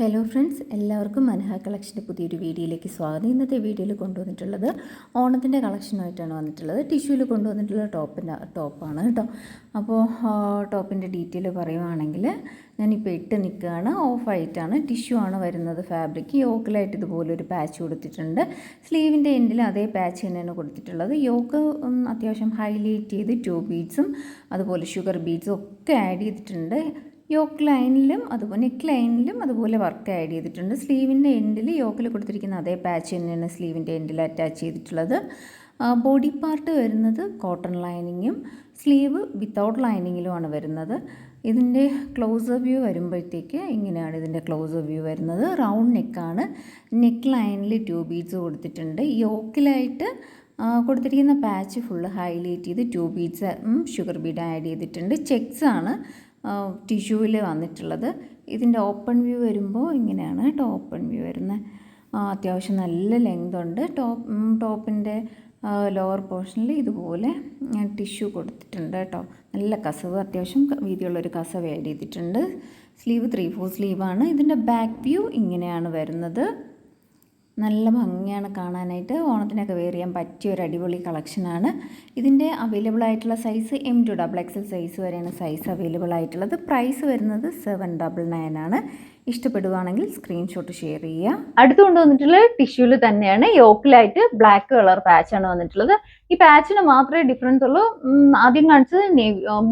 Hello friends, എല്ലാവർക്കും മനഹ കളക്ഷൻ്റെ പുതിയൊരു വീഡിയോയിലേക്ക് സ്വാഗതം. ഇന്നത്തെ വീഡിയോയിൽ കൊണ്ടുവന്നിട്ടുള്ളത് ഓണത്തിൻ്റെ കളക്ഷനുമായിട്ടാണ് വന്നിട്ടുള്ളത്. ടിഷ്യൂവിൽ കൊണ്ടുവന്നിട്ടുള്ള ടോപ്പാണ് കേട്ടോ. അപ്പോൾ ടോപ്പിൻ്റെ ഡീറ്റെയിൽ പറയുവാണെങ്കിൽ ഞാനിപ്പോൾ ഇട്ട് നിൽക്കുകയാണ്. ഓഫ് വൈറ്റാണ്, ടിഷ്യൂ ആണ് വരുന്നത്. ഫാബ്രിക് യോക്കിലായിട്ട് ഇതുപോലൊരു പാച്ച് കൊടുത്തിട്ടുണ്ട്. സ്ലീവിൻ്റെ എൻഡിൽ അതേ പാച്ച് തന്നെയാണ് കൊടുത്തിട്ടുള്ളത്. യോക്ക് അത്യാവശ്യം ഹൈലൈറ്റ് ചെയ്ത് 2 ബീഡ്സും അതുപോലെ ഷുഗർ ബീഡ്സും ഒക്കെ ആഡ് ചെയ്തിട്ടുണ്ട്. യോക്ക് ലൈനിലും അതുപോലെ നെക്ക് ലൈനിലും അതുപോലെ വർക്ക് ആഡ് ചെയ്തിട്ടുണ്ട്. സ്ലീവിൻ്റെ എൻഡിൽ യോക്കിൽ കൊടുത്തിരിക്കുന്ന അതേ പാച്ച് തന്നെയാണ് സ്ലീവിൻ്റെ എൻഡിൽ അറ്റാച്ച് ചെയ്തിട്ടുള്ളത്. ബോഡി പാർട്ട് വരുന്നത് കോട്ടൺ ലൈനിങ്ങും സ്ലീവ് വിത്തൗട്ട് ലൈനിങ്ങിലുമാണ് വരുന്നത്. ഇതിൻ്റെ ക്ലോസർ വ്യൂ വരുമ്പോഴത്തേക്ക് ഇങ്ങനെയാണ് ഇതിൻ്റെ ക്ലോസർ വ്യൂ വരുന്നത്. റൗണ്ട് നെക്കാണ്. നെക്ക് ലൈനിൽ 2 ബീഡ്സ് കൊടുത്തിട്ടുണ്ട്. യോക്കിലായിട്ട് കൊടുത്തിരിക്കുന്ന പാച്ച് ഫുള്ള് ഹൈലൈറ്റ് ചെയ്ത് 2 ബീഡ്സ് ഷുഗർ ബീഡ് ആഡ് ചെയ്തിട്ടുണ്ട്. ചെക്സ് ആണ് ടിഷ്യൂവിൽ വന്നിട്ടുള്ളത്. ഇതിൻ്റെ ഓപ്പൺ വ്യൂ വരുമ്പോൾ ഇങ്ങനെയാണ് കേട്ടോ ഓപ്പൺ വ്യൂ വരുന്നത്. അത്യാവശ്യം നല്ല ലെങ്ത് ഉണ്ട്. ടോപ്പിൻ്റെ ലോവർ പോർഷനിൽ ഇതുപോലെ ടിഷ്യൂ കൊടുത്തിട്ടുണ്ട് കേട്ടോ. നല്ല കസവ്, അത്യാവശ്യം വീതിയുള്ളൊരു കസവ് ആഡ് ചെയ്തിട്ടുണ്ട്. സ്ലീവ് 3/4 സ്ലീവാണ്. ഇതിൻ്റെ ബാക്ക് വ്യൂ ഇങ്ങനെയാണ് വരുന്നത്. നല്ല ഭംഗിയാണ് കാണാനായിട്ട്. ഓണത്തിനൊക്കെ വെയർ ചെയ്യാൻ പറ്റിയ ഒരു അടിപൊളി കളക്ഷനാണ്. ഇതിൻ്റെ അവൈലബിൾ ആയിട്ടുള്ള size M to XXL size വരെയാണ് സൈസ് അവൈലബിൾ ആയിട്ടുള്ളത്. പ്രൈസ് വരുന്നത് 799 ആണ്. ഇഷ്ടപ്പെടുവാണെങ്കിൽ സ്ക്രീൻഷോട്ട് ഷെയർ ചെയ്യുക. അടുത്ത് കൊണ്ടുവന്നിട്ടുള്ള ടിഷ്യൂവിൽ തന്നെയാണ് യോക്കിലായിട്ട് ബ്ലാക്ക് കളർ പാച്ചാണ് വന്നിട്ടുള്ളത്. ഈ പാച്ചിന് മാത്രമേ ഡിഫറൻസ് ഉള്ളൂ. ആദ്യം കാണിച്ചത്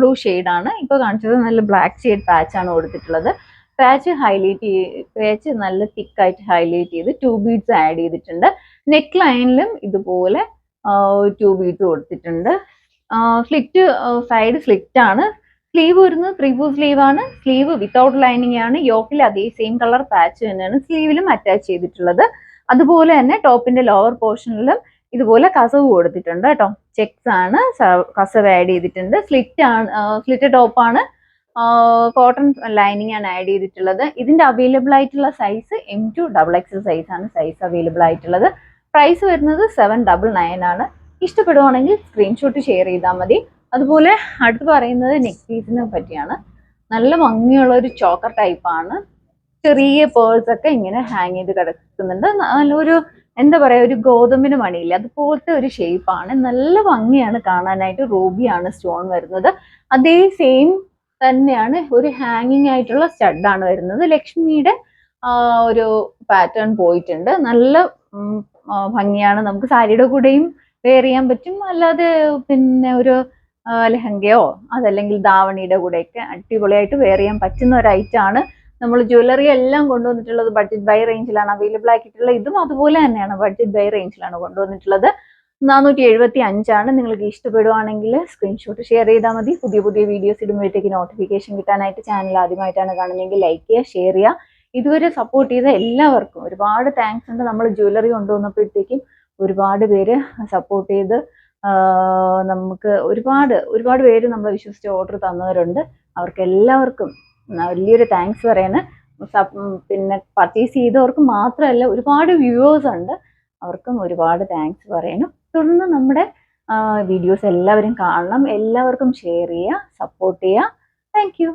ബ്ലൂ ഷെയ്ഡാണ്, ഇപ്പോൾ കാണിച്ചത് നല്ല ബ്ലാക്ക് ഷെയ്ഡ് പാച്ചാണ് കൊടുത്തിട്ടുള്ളത്. പാച്ച് നല്ല തിക്കായിട്ട് ഹൈലൈറ്റ് ചെയ്ത് 2 ബീഡ്സ് ആഡ് ചെയ്തിട്ടുണ്ട്. നെക്ക് ലൈനിലും ഇതുപോലെ 2 ബീഡ്സ് കൊടുത്തിട്ടുണ്ട്. സ്ലിറ്റ് സൈഡ് സ്ലിറ്റ് ആണ്. സ്ലീവ് വരുന്നത് 3/4 സ്ലീവ് ആണ്. സ്ലീവ് വിത്തൗട്ട് ലൈനിങ് ആണ്. യോക്കിൽ അതേ സെയിം കളർ പാച്ച് തന്നെയാണ് സ്ലീവിലും അറ്റാച്ച് ചെയ്തിട്ടുള്ളത്. അതുപോലെ തന്നെ ടോപ്പിന്റെ ലോവർ പോർഷനിലും ഇതുപോലെ കസവ് കൊടുത്തിട്ടുണ്ട് കേട്ടോ. ചെക്സ് ആണ്, കസവ് ആഡ് ചെയ്തിട്ടുണ്ട്. സ്ലിറ്റ് ടോപ്പാണ്. കോട്ടൺ ലൈനിങ് ആണ് ആഡ് ചെയ്തിട്ടുള്ളത്. ഇതിന്റെ അവൈലബിൾ ആയിട്ടുള്ള size M to XXL size ആണ് സൈസ് അവൈലബിൾ ആയിട്ടുള്ളത്. പ്രൈസ് വരുന്നത് 799 ആണ്. ഇഷ്ടപ്പെടുവാണെങ്കിൽ സ്ക്രീൻഷോട്ട് ഷെയർ ചെയ്താൽ മതി. അതുപോലെ അടുത്ത് പറയുന്നത് നെക്ക് പീസിനെ പറ്റിയാണ്. നല്ല ഭംഗിയുള്ള ഒരു ചോക്കർ ടൈപ്പാണ്. ചെറിയ പേഴ്സ് ഒക്കെ ഇങ്ങനെ ഹാങ് ചെയ്ത് കിടക്കുന്നുണ്ട്. നല്ലൊരു എന്താ പറയാ, ഒരു ഗോതമ്പിന് മണിയില്ല അതുപോലത്തെ ഒരു ഷേപ്പാണ്. നല്ല ഭംഗിയാണ് കാണാനായിട്ട്. റൂബിയാണ് സ്റ്റോൺ വരുന്നത്. അതേ സെയിം തന്നെയാണ് ഒരു ഹാങ്ങിങ് ആയിട്ടുള്ള സ്റ്റഡാണ് വരുന്നത്. ലക്ഷ്മിയുടെ ഒരു പാറ്റേൺ പോയിട്ടുണ്ട്. നല്ല ഭംഗിയാണ്. നമുക്ക് സാരിയുടെ കൂടെയും വെയർ ചെയ്യാൻ പറ്റും. അല്ലാതെ പിന്നെ ഒരു ലെഹങ്കയോ അതല്ലെങ്കിൽ ധാവണിയുടെ കൂടെയൊക്കെ അടിപൊളിയായിട്ട് വെയർ ചെയ്യാൻ പറ്റുന്ന ഒരു ഐറ്റം ആണ്. നമ്മൾ ജ്വല്ലറി എല്ലാം കൊണ്ടുവന്നിട്ടുള്ളത് ബഡ്ജറ്റ് ബൈ റേഞ്ചിലാണ് അവൈലബിൾ ആക്കിയിട്ടുള്ളത്. ഇതും അതുപോലെ തന്നെയാണ്, ബഡ്ജറ്റ് ബൈ റേഞ്ചിലാണ് കൊണ്ടുവന്നിട്ടുള്ളത്. 475 ആണ്. നിങ്ങൾക്ക് ഇഷ്ടപ്പെടുവാണെങ്കിൽ സ്ക്രീൻഷോട്ട് ഷെയർ ചെയ്താൽ മതി. പുതിയ പുതിയ വീഡിയോസ് ഇടുമ്പോഴത്തേക്ക് നോട്ടിഫിക്കേഷൻ കിട്ടാനായിട്ട് ചാനൽ ആദ്യമായിട്ടാണ് കാണുന്നതെങ്കിൽ ലൈക്ക് ചെയ്യുക, ഷെയർ ചെയ്യുക. ഇതുവരെ സപ്പോർട്ട് ചെയ്ത എല്ലാവർക്കും ഒരുപാട് താങ്ക്സ് ഉണ്ട്. നമ്മൾ ജ്വല്ലറി കൊണ്ടുവന്നപ്പോഴത്തേക്കും ഒരുപാട് പേര് സപ്പോർട്ട് ചെയ്ത് നമുക്ക് ഒരുപാട് പേര് നമ്മളെ വിശ്വസിച്ച് ഓർഡർ തന്നവരുണ്ട്. അവർക്ക് എല്ലാവർക്കും വലിയൊരു താങ്ക്സ് പറയാണ്. പിന്നെ പർച്ചേസ് ചെയ്തവർക്ക് മാത്രമല്ല, ഒരുപാട് വ്യൂവേഴ്സ് ഉണ്ട്, അവർക്കും ഒരുപാട് താങ്ക്സ് പറയണം. തുടർന്ന് നമ്മുടെ വീഡിയോസ് എല്ലാവരും കാണണം. എല്ലാവർക്കും ഷെയർ ചെയ്യുക, സപ്പോർട്ട് ചെയ്യുക. Thank you.